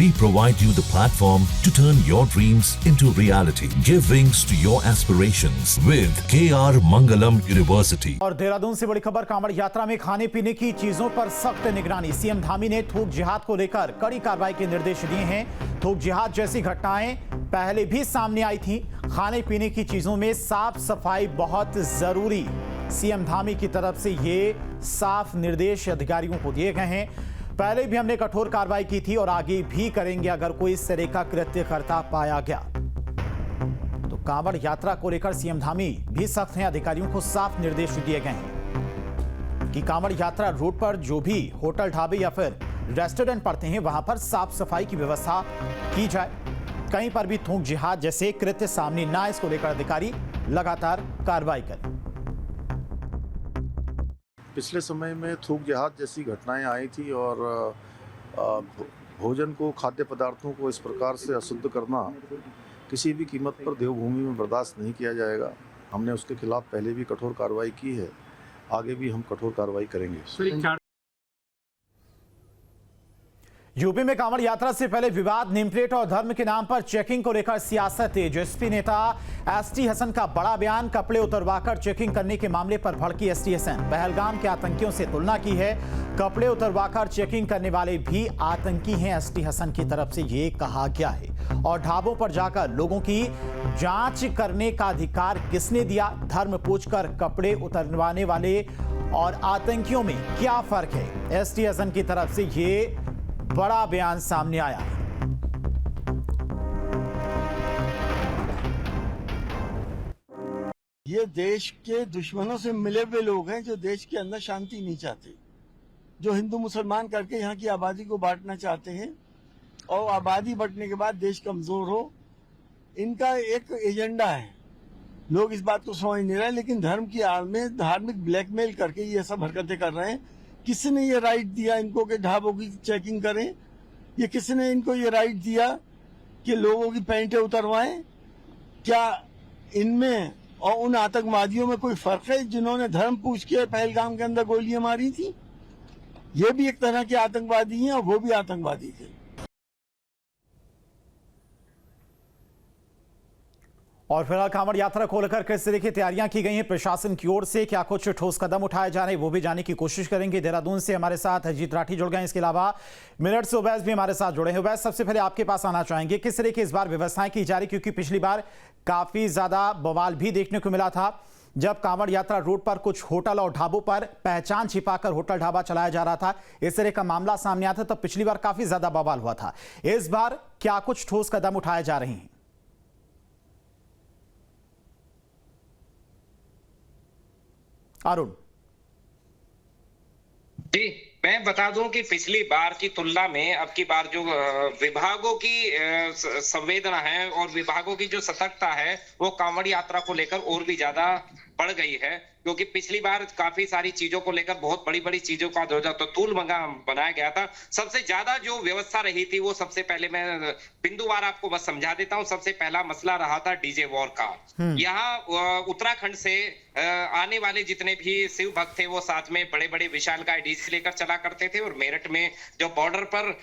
We provide you the platform to turn your dreams into reality. Give wings to your aspirations with KR Mangalam University. और देहरादून से बड़ी खबर, कांवड़ यात्रा में खाने पीने की चीजों पर सख्त निगरानी। सीएम धामी ने थूक जिहाद को लेकर कड़ी कार्रवाई के निर्देश दिए हैं। थूक जिहाद जैसी घटनाएं पहले भी सामने आई थी। खाने पीने की चीजों में साफ सफाई बहुत जरूरी। सीएम धामी की तरफ से ये साफ निर्देश अधिकारियों को दिए गए हैं। पहले भी हमने कठोर कार्रवाई की थी और आगे भी करेंगे अगर कोई इस तरह का कृत्य करता पाया गया। तो कांवड़ यात्रा को लेकर सीएम धामी भी सख्त हैं। अधिकारियों को साफ निर्देश दिए गए हैं कि कांवड़ यात्रा रूट पर जो भी होटल, ढाबे या फिर रेस्टोरेंट पड़ते हैं वहां पर साफ सफाई की व्यवस्था की जाए। कहीं पर भी थूक जिहाद जैसे कृत्य सामने ना, इसको लेकर अधिकारी लगातार कार्रवाई करें। पिछले समय में थूक जिहाद जैसी घटनाएं आई थी और भोजन को, खाद्य पदार्थों को इस प्रकार से अशुद्ध करना किसी भी कीमत पर देवभूमि में बर्दाश्त नहीं किया जाएगा। हमने उसके खिलाफ पहले भी कठोर कार्रवाई की है, आगे भी हम कठोर कार्रवाई करेंगे। यूपी में कांवड़ यात्रा से पहले विवाद, नेम प्लेट और धर्म के नाम पर चेकिंग को लेकर सियासत तेज। एसपी नेता एसटी हसन का बड़ा बयान, कपड़े उतरवाकर चेकिंग करने के मामले पर भड़की एसटी हसन। पहलगाम के आतंकियों से तुलना की है। कपड़े उतरवाकर चेकिंग करने वाले भी आतंकी हैं, एसटी हसन की तरफ से ये कहा गया है। और ढाबों पर जाकर लोगों की जांच करने का अधिकार किसने दिया? धर्म पूछकर कपड़े उतरवाने वाले और आतंकियों में क्या फर्क है? एसटी हसन की तरफ से ये बड़ा बयान सामने आया है। ये देश के दुश्मनों से मिले हुए लोग हैं जो देश के अंदर शांति नहीं चाहते, जो हिंदू मुसलमान करके यहाँ की आबादी को बांटना चाहते हैं और आबादी बढ़ने के बाद देश कमजोर हो। इनका एक एजेंडा है, लोग इस बात को समझ नहीं रहे, लेकिन धर्म की आड़ में धार्मिक ब्लैकमेल करके ये सब हरकतें कर रहे हैं। किसने ये राइट दिया इनको कि ढाबों की चेकिंग करें? ये किसने इनको ये राइट दिया कि लोगों की पैंटें उतरवाएं? क्या इनमें और उन आतंकवादियों में कोई फर्क है जिन्होंने धर्म पूछ के पहलगाम के अंदर गोलियां मारी थी? ये भी एक तरह के आतंकवादी हैं और वो भी आतंकवादी थे। और फिलहाल कांवड़ यात्रा को लेकर किस तरह की तैयारियां की गई हैं प्रशासन की ओर से, क्या कुछ ठोस कदम उठाए जा रहे हैं वो भी जानने की कोशिश करेंगे। देहरादून से हमारे साथ अजीत राठी जुड़ गए, इसके अलावा मेरठ से उवैस भी हमारे साथ जुड़े हैं। उवैस, सबसे पहले आपके पास आना चाहेंगे, किस तरह की इस बार व्यवस्थाएं की जा रही, क्योंकि पिछली बार काफी ज्यादा बवाल भी देखने को मिला था जब कांवड़ यात्रा रूट पर कुछ होटल और ढाबों पर पहचान छिपाकर होटल ढाबा चलाया जा रहा था। इस तरह का मामला सामने आया था, तब पिछली बार काफी ज्यादा बवाल हुआ था। इस बार क्या कुछ ठोस कदम उठाए जा रहे हैं? अरुण जी, मैं बता दूं कि पिछली बार की तुलना में अब की बार जो विभागों की संवेदना है और विभागों की जो सतर्कता है वो कांवड़ यात्रा को लेकर और भी ज्यादा बढ़ गई है, क्योंकि पिछली बार काफी सारी चीजों को लेकर बहुत बड़ी बड़ी चीजों का तो तूल बनाया गया था। सबसे ज्यादा जो व्यवस्था रही थी वो सबसे पहले मैं बिंदुवार आपको बस समझा देता हूं। सबसे पहला मसला रहा था डीजे वॉर का। यहाँ उत्तराखंड से आने वाले जितने भी शिव भक्त थे वो साथ में बड़े बड़े विशालकाय डीजे लेकर चला करते थे और मेरठ में जो बॉर्डर पर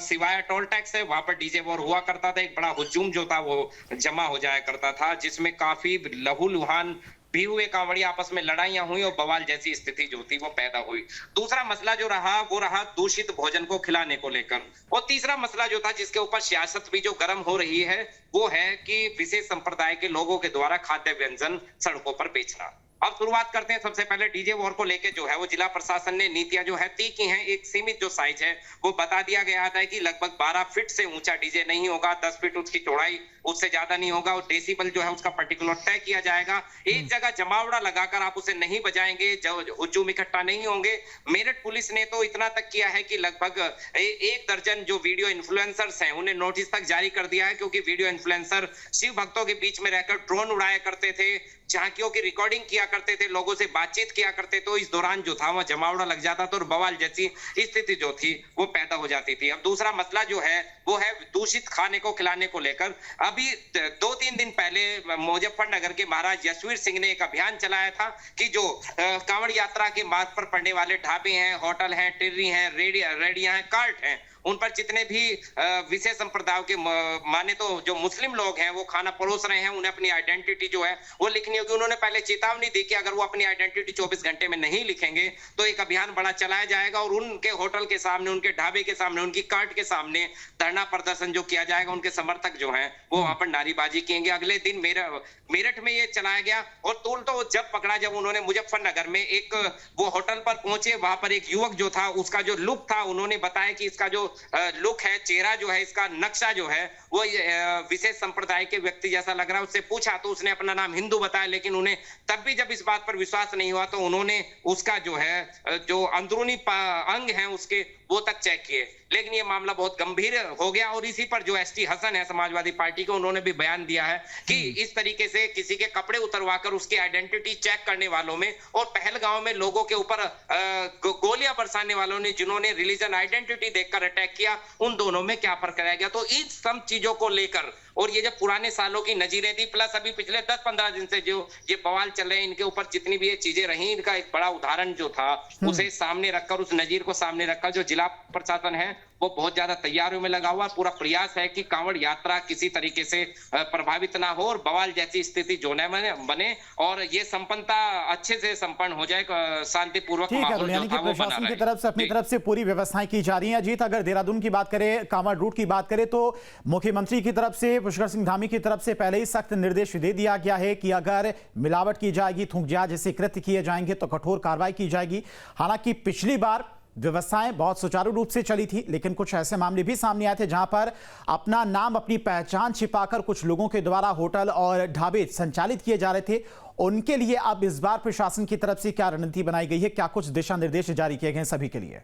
सिवाय टोल टैक्स है वहां पर डीजे वॉर हुआ करता था। एक बड़ा हुजूम जो था वो जमा हो जाया करता था, जिसमें काफी लहूलुहान भी हुए, कांवड़िया आपस में लड़ाइयां हुई और बवाल जैसी स्थिति जो थी वो पैदा हुई। दूसरा मसला जो रहा वो रहा दूषित भोजन को खिलाने को लेकर। और तीसरा मसला जो था जिसके ऊपर सियासत भी जो गर्म हो रही है वो है कि विशेष संप्रदाय के लोगों के द्वारा खाद्य व्यंजन सड़कों पर बेचना। अब शुरुआत करते हैं सबसे पहले डीजे वॉर को लेके जो है वो जिला प्रशासन ने नीतियां जो है तय की हैं। एक सीमित जो साइज है वो बता दिया गया था कि लगभग 12 फीट से ऊंचा डीजे नहीं होगा, 10 फीट उसकी चौड़ाई उससे ज्यादा नहीं होगा और डेसिबल जो है उसका पर्टिकुलर तय किया जाएगा। एक जगह जमावड़ा लगाकर आप उसे नहीं बजाएंगे, हुजूम इकट्ठा नहीं होंगे। मेरठ पुलिस ने तो इतना तक किया है कि लगभग 1 दर्जन जो वीडियो इन्फ्लुएंसर्स हैं उन्हें नोटिस तक जारी कर दिया है, क्योंकि वीडियो इन्फ्लुएंसर शिव भक्तों के बीच में रहकर ड्रोन उड़ाया करते थे, झांकियों की रिकॉर्डिंग किया करते थे, लोगों से बातचीत किया करते, तो इस दौरान जो था वह जमावड़ा लग जाता था और बवाल जैसी स्थिति जो थी वो पैदा हो जाती थी। अब दूसरा मसला जो है वो है दूषित खाने को खिलाने को लेकर। अभी 2-3 दिन पहले मुजफ्फरनगर के महाराज यशवीर सिंह ने एक अभियान चलाया था कि जो कांवड़ यात्रा के मार्ग पर पड़ने वाले ढाबे हैं, होटल हैं, टिर्री हैं, रेडियां हैं, कार्ट हैं, उन पर जितने भी विशेष संप्रदायों के माने तो जो मुस्लिम लोग हैं वो खाना परोस रहे हैं, उन्हें अपनी आइडेंटिटी जो है वो लिखनी होगी। उन्होंने पहले चेतावनी दी कि अगर वो अपनी आइडेंटिटी 24 घंटे में नहीं लिखेंगे तो एक अभियान बड़ा चलाया जाएगा और उनके होटल के सामने, उनके ढाबे के सामने, उनकी कार्ट के सामने धरना प्रदर्शन जो किया जाएगा। उनके समर्थक जो हैं वो वहां पर नारेबाजी किएंगे। अगले दिन मेरठ में ये चलाया गया और तूल तो जब पकड़ा जब उन्होंने मुजफ्फरनगर में एक वो होटल पर पहुंचे, वहां पर एक युवक जो था उसका जो लुक था, उन्होंने बताया कि इसका जो लुक है, चेहरा जो है, इसका नक्शा जो है वो विशेष संप्रदाय के व्यक्ति जैसा लग रहा है। उससे पूछा तो उसने अपना नाम हिंदू बताया, लेकिन उन्हें तब भी जब इस बात पर विश्वास नहीं हुआ तो उन्होंने उसका जो है जो अंदरूनी अंग है उसके वो तक चेक किए। लेकिन ये मामला बहुत गंभीर हो गया और इसी पर जो एसटी हसन है समाजवादी पार्टी के, उन्होंने भी बयान दिया है कि इस तरीके से किसी के कपड़े उतरवाकर उसकी आइडेंटिटी चेक करने वालों में और पहलगांव में लोगों के ऊपर गोलियां बरसाने वालों ने जिन्होंने रिलीजन आइडेंटिटी देखकर अटैक किया, उन दोनों में क्या फर्क रह गया। तो इन सब चीजों को लेकर और ये जब पुराने सालों की नजीरें थी प्लस अभी पिछले 10-15 दिन से जो ये बवाल चल रहे हैं, इनके ऊपर जितनी भी ये चीजें रही, इनका एक बड़ा उदाहरण जो था उसे सामने रखकर, उस नजीर को सामने रखकर जो जिला प्रशासन है वो बहुत ज्यादा तैयारियों में लगा हुआ। पूरा प्रयास है कि कांवड़ यात्रा किसी तरीके से प्रभावित ना हो और बवाल जैसी स्थिति जो न बने और ये संपन्नता अच्छे से संपन्न हो जाए, शांतिपूर्वक माहौल जो था वो बना प्रशासन की रहे। तरफ से अपनी तरफ से पूरी व्यवस्थाएं की जा रही हैं। अजीत, अगर देहरादून की बात करें, कांवड़ रूट की बात करें, तो मुख्यमंत्री की तरफ से, पुष्कर सिंह धामी की तरफ से पहले ही सख्त निर्देश दे दिया गया है कि अगर मिलावट की जाएगी, थूक जिहाद जैसे कृत्य किए जाएंगे तो कठोर कार्रवाई की जाएगी। हालांकि पिछली बार व्यवस्थाएं बहुत सुचारू रूप से चली थी, लेकिन कुछ ऐसे मामले भी सामने आए थे जहां पर अपना नाम, अपनी पहचान छिपाकर कुछ लोगों के द्वारा होटल और ढाबे संचालित किए जा रहे थे। उनके लिए अब इस बार प्रशासन की तरफ से क्या रणनीति बनाई गई है, क्या कुछ दिशा निर्देश जारी किए गए सभी के लिए?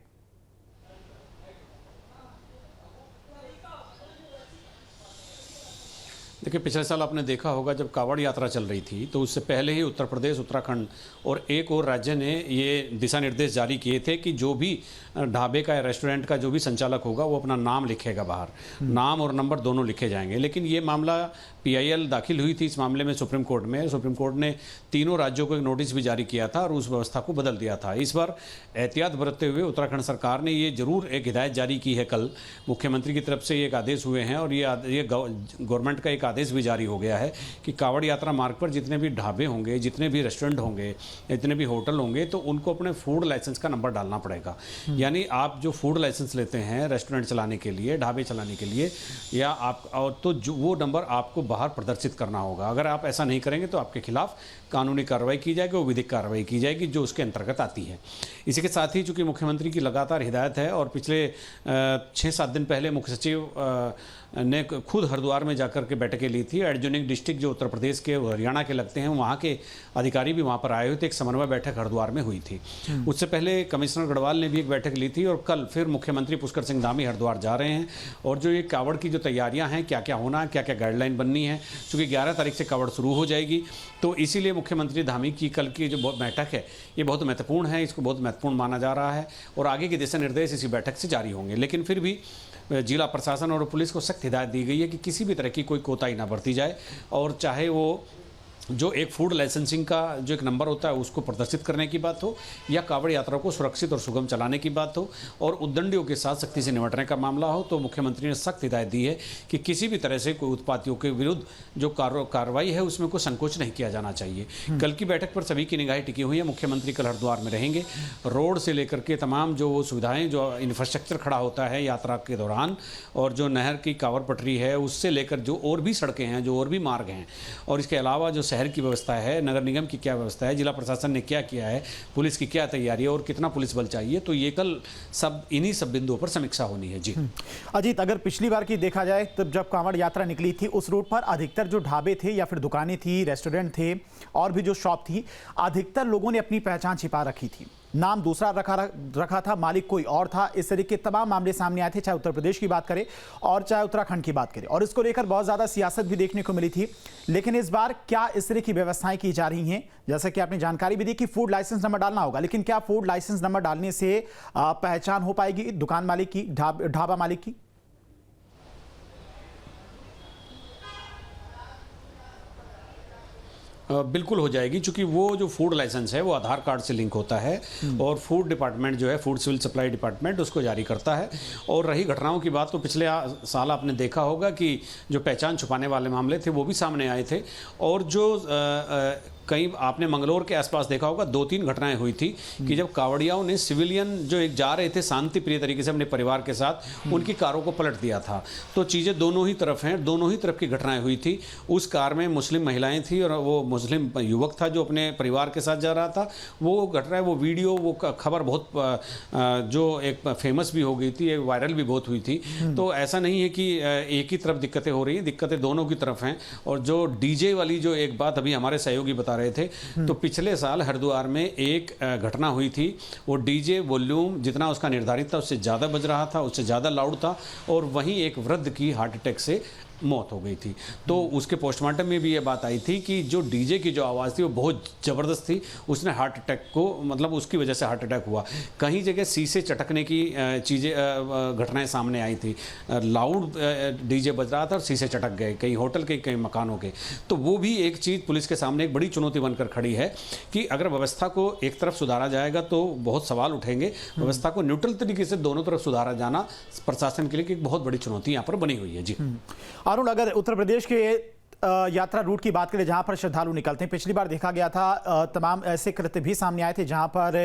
देखिए, पिछले साल आपने देखा होगा जब कांवड़ यात्रा चल रही थी तो उससे पहले ही उत्तर प्रदेश, उत्तराखंड और एक और राज्य ने ये दिशा निर्देश जारी किए थे कि जो भी ढाबे का या रेस्टोरेंट का जो भी संचालक होगा वो अपना नाम लिखेगा बाहर, नाम और नंबर दोनों लिखे जाएंगे। लेकिन ये मामला PIL दाखिल हुई थी इस मामले में सुप्रीम कोर्ट में। सुप्रीम कोर्ट ने तीनों राज्यों को एक नोटिस भी जारी किया था और उस व्यवस्था को बदल दिया था। इस बार एहतियात बरतते हुए उत्तराखंड सरकार ने ये जरूर एक हिदायत जारी की है। कल मुख्यमंत्री की तरफ से एक आदेश हुए हैं और ये गवर्नमेंट का एक आदेश भी जारी हो गया है कि कांवड़ यात्रा मार्ग पर जितने भी ढाबे होंगे, जितने भी रेस्टोरेंट होंगे, जितने भी होटल होंगे, तो उनको अपने फूड लाइसेंस का नंबर डालना पड़ेगा। यानी आप जो फूड लाइसेंस लेते हैं रेस्टोरेंट चलाने के लिए, ढाबे चलाने के लिए, या आप और तो जो वो नंबर आपको बाहर प्रदर्शित करना होगा। अगर आप ऐसा नहीं करेंगे तो आपके खिलाफ कानूनी कार्रवाई की जाएगी और विधिक कार्रवाई की जाएगी जो उसके अंतर्गत आती है। इसी के साथ ही चूंकि मुख्यमंत्री की लगातार हिदायत है और पिछले 6-7 दिन पहले मुख्य सचिव ने खुद हरिद्वार में जाकर के बैठकें ली थी। एडजॉइनिंग डिस्ट्रिक्ट जो उत्तर प्रदेश के हरियाणा के लगते हैं वहाँ के अधिकारी भी वहाँ पर आए हुए थे। एक समन्वय बैठक हरिद्वार में हुई थी। उससे पहले कमिश्नर गढ़वाल ने भी एक बैठक ली थी और कल फिर मुख्यमंत्री पुष्कर सिंह धामी हरिद्वार जा रहे हैं। और जो ये कांवड़ की जो तैयारियाँ हैं, क्या क्या होना है, क्या क्या गाइडलाइन बननी है, चूँकि 11 तारीख से कांवड़ शुरू हो जाएगी, तो इसीलिए मुख्यमंत्री धामी की कल की जो बैठक है ये बहुत महत्वपूर्ण है। इसको बहुत महत्वपूर्ण माना जा रहा है और आगे के दिशा निर्देश इसी बैठक से जारी होंगे। लेकिन फिर भी जिला प्रशासन और पुलिस को सख्त हिदायत दी गई है कि किसी भी तरह की कोई कोताही ना बरती जाए और चाहे वो जो एक फूड लाइसेंसिंग का जो एक नंबर होता है उसको प्रदर्शित करने की बात हो या कांवड़ यात्रा को सुरक्षित और सुगम चलाने की बात हो और उद्दंडियों के साथ सख्ती से निपटने का मामला हो, तो मुख्यमंत्री ने सख्त हिदायत दी है कि किसी भी तरह से कोई उत्पातियों के विरुद्ध जो कार्रवाई है उसमें कोई संकोच नहीं किया जाना चाहिए। कल की बैठक पर सभी की निगाहें टिकी हुई है। मुख्यमंत्री कल हरिद्वार में रहेंगे। रोड से लेकर के तमाम जो सुविधाएं, जो इंफ्रास्ट्रक्चर खड़ा होता है यात्रा के दौरान, और जो नहर की कांवड़ पटरी है उससे लेकर जो और भी सड़कें हैं, जो और भी मार्ग हैं, और इसके अलावा जो शहर की व्यवस्था है, नगर निगम की क्या व्यवस्था है, जिला प्रशासन ने क्या किया है, पुलिस की क्या तैयारी है और कितना पुलिस बल चाहिए, तो ये कल सब इन्हीं सब बिंदुओं पर समीक्षा होनी है। जी अजीत, अगर पिछली बार की देखा जाए तब जब कांवड़ यात्रा निकली थी उस रूट पर अधिकतर जो ढाबे थे या फिर दुकानें थी, रेस्टोरेंट थे और भी जो शॉप थी, अधिकतर लोगों ने अपनी पहचान छिपा रखी थी, नाम दूसरा रखा था, मालिक कोई और था। इस तरीके के तमाम मामले सामने आए थे, चाहे उत्तर प्रदेश की बात करें और चाहे उत्तराखंड की बात करें, और इसको लेकर बहुत ज्यादा सियासत भी देखने को मिली थी। लेकिन इस बार क्या इस तरह की व्यवस्थाएं की जा रही हैं? जैसा कि आपने जानकारी भी दी कि फूड लाइसेंस नंबर डालना होगा, लेकिन क्या फूड लाइसेंस नंबर डालने से पहचान हो पाएगी दुकान मालिक की, ढाबा मालिक की? बिल्कुल हो जाएगी, क्योंकि वो जो फूड लाइसेंस है वो आधार कार्ड से लिंक होता है और फूड डिपार्टमेंट जो है, फूड सिविल सप्लाई डिपार्टमेंट उसको जारी करता है। और रही घटनाओं की बात, तो पिछले साल आपने देखा होगा कि जो पहचान छुपाने वाले मामले थे वो भी सामने आए थे, और जो कहीं आपने मंगलौर के आसपास देखा होगा 2-3 घटनाएं हुई थी कि जब कावड़ियाओं ने सिविलियन जो एक जा रहे थे शांति प्रिय तरीके से अपने परिवार के साथ, उनकी कारों को पलट दिया था। तो चीज़ें दोनों ही तरफ हैं, दोनों ही तरफ की घटनाएं हुई थी। उस कार में मुस्लिम महिलाएं थी और वो मुस्लिम युवक था जो अपने परिवार के साथ जा रहा था। वो घटना, वो वीडियो, वो खबर बहुत जो एक फेमस भी हो गई थी, वायरल भी बहुत हुई थी। तो ऐसा नहीं है कि एक ही तरफ दिक्कतें हो रही हैं, दिक्कतें दोनों की तरफ हैं। और जो डीजे वाली जो एक बात अभी हमारे सहयोगी बता रहे थे, तो पिछले साल हरिद्वार में एक घटना हुई थी। वो डीजे वॉल्यूम जितना उसका निर्धारित था उससे ज़्यादा बज रहा था, उससे ज़्यादा लाउड था, और वहीं एक वृद्ध की हार्ट अटैक से मौत हो गई थी। तो उसके पोस्टमार्टम में भी ये बात आई थी कि जो डीजे की जो आवाज़ थी वो बहुत ज़बरदस्त थी, उसने हार्ट अटैक को, मतलब उसकी वजह से हार्ट अटैक हुआ। कहीं जगह शीशे चटकने की चीज़ें, घटनाएं सामने आई थी। लाउड डीजे बज रहा था और शीशे चटक गए, कई होटल के, कई मकानों के। तो वो भी एक चीज़ पुलिस के सामने एक बड़ी चुनौती बनकर खड़ी है कि अगर व्यवस्था को एक तरफ सुधारा जाएगा तो बहुत सवाल उठेंगे। व्यवस्था को न्यूट्रल तरीके से दोनों तरफ सुधारा जाना प्रशासन के लिए एक बहुत बड़ी चुनौती यहाँ पर बनी हुई है। जी अरुण, अगर उत्तर प्रदेश के यात्रा रूट की बात करें जहां पर श्रद्धालु निकलते हैं, पिछली बार देखा गया था तमाम ऐसे कृत्य भी सामने आए थे जहां पर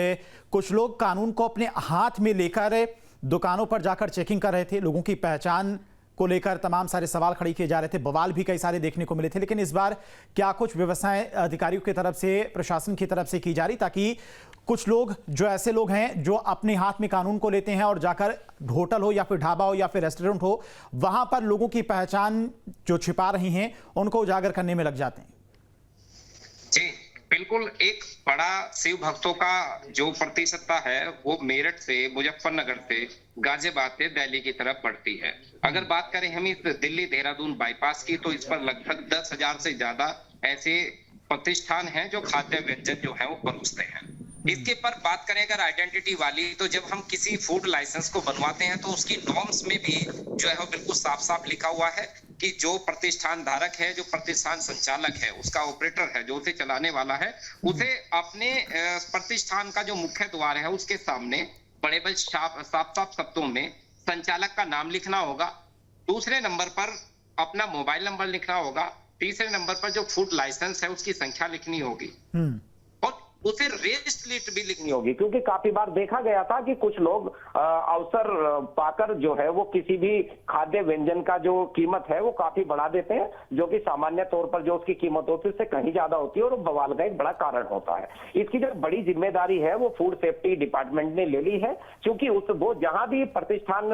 कुछ लोग कानून को अपने हाथ में लेकर दुकानों पर जाकर चेकिंग कर रहे थे। लोगों की पहचान को लेकर तमाम सारे सवाल खड़े किए जा रहे थे, बवाल भी कई सारे देखने को मिले थे। लेकिन इस बार क्या कुछ व्यवस्थाएं अधिकारियों की तरफ से, प्रशासन की तरफ से की जा रही, ताकि कुछ लोग, जो ऐसे लोग हैं जो अपने हाथ में कानून को लेते हैं और जाकर होटल हो या फिर ढाबा हो या फिर रेस्टोरेंट हो, वहां पर लोगों की पहचान जो छिपा रही हैं उनको उजागर करने में लग जाते हैं? जी बिल्कुल, एक बड़ा शिव भक्तों का जो प्रतिशतता है वो मेरठ से, मुजफ्फरनगर से, गाजियाबाद से दिल्ली की तरफ बढ़ती है। अगर बात करें हम इस दिल्ली देहरादून बाईपास की, तो इस पर लगभग 10,000 से ज्यादा ऐसे प्रतिष्ठान हैं जो खाद्य व्यंजन जो है वो परोसते हैं। इसके पर बात करें अगर आइडेंटिटी वाली, तो जब हम किसी फूड लाइसेंस को बनवाते हैं तो उसकी नॉर्म्स में भी जो है वो बिल्कुल साफ साफ लिखा हुआ है कि जो प्रतिष्ठान धारक है, जो प्रतिष्ठान संचालक है, उसका ऑपरेटर है, जो उसे चलाने वाला है, उसे अपने प्रतिष्ठान का जो मुख्य द्वार है उसके सामने बड़े बड़े साफ साफ शब्दों में संचालक का नाम लिखना होगा। दूसरे नंबर पर अपना मोबाइल नंबर लिखना होगा। तीसरे नंबर पर जो फूड लाइसेंस है उसकी संख्या लिखनी होगी और उसे रेस्ट लिस्ट भी लिखनी होगी। क्योंकि काफी बार देखा गया था कि कुछ लोग अवसर पाकर जो है वो किसी भी खाद्य व्यंजन का जो कीमत है वो काफी बढ़ा देते हैं, जो कि सामान्य तौर पर जो उसकी कीमत होती है उससे कहीं ज्यादा होती है और बवाल का एक बड़ा कारण होता है। इसकी जो बड़ी जिम्मेदारी है वो फूड सेफ्टी डिपार्टमेंट ने ले ली है, क्योंकि वो जहां भी प्रतिष्ठान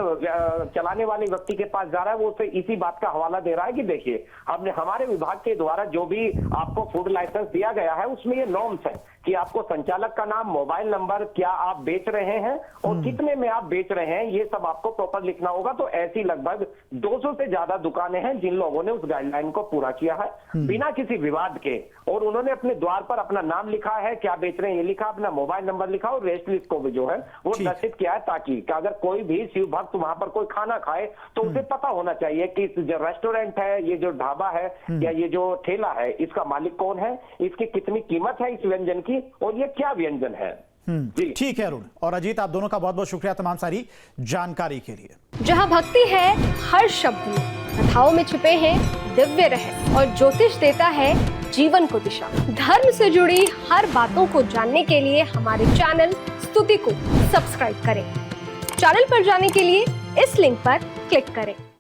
चलाने वाले व्यक्ति के पास जा रहा है वो उसे इसी बात का हवाला दे रहा है कि देखिए, हमने हमारे विभाग के द्वारा जो भी आपको फूड लाइसेंस दिया गया है उसमें ये नॉर्म्स है कि आपको संचालक का नाम, मोबाइल नंबर, क्या आप बेच रहे हैं और कितने में आप बेच रहे हैं, ये सब आपको प्रॉपर लिखना होगा। तो ऐसी लगभग 200 से ज्यादा दुकानें हैं जिन लोगों ने उस गाइडलाइन को पूरा किया है बिना किसी विवाद के, और उन्होंने अपने द्वार पर अपना नाम लिखा है, क्या बेच रहे हैं ये लिखा, अपना मोबाइल नंबर लिखा और रेस्ट लिस्ट को भी जो है वो दर्शित किया है, ताकि अगर कोई भी शिव भक्त वहां पर कोई खाना खाए तो उसे पता होना चाहिए कि जो रेस्टोरेंट है, ये जो ढाबा है या ये जो ठेला है, इसका मालिक कौन है, इसकी कितनी कीमत है इस व्यंजन की और ये क्या व्यंजन है। ठीक है अरुण और अजीत, आप दोनों का बहुत बहुत शुक्रिया तमाम सारी जानकारी के लिए। जहां भक्ति है हर शब्द में, कथाओं में छुपे हैं दिव्य रहस्य और ज्योतिष देता है जीवन को दिशा। धर्म से जुड़ी हर बातों को जानने के लिए हमारे चैनल स्तुति को सब्सक्राइब करें। चैनल पर जाने के लिए इस लिंक पर क्लिक करें।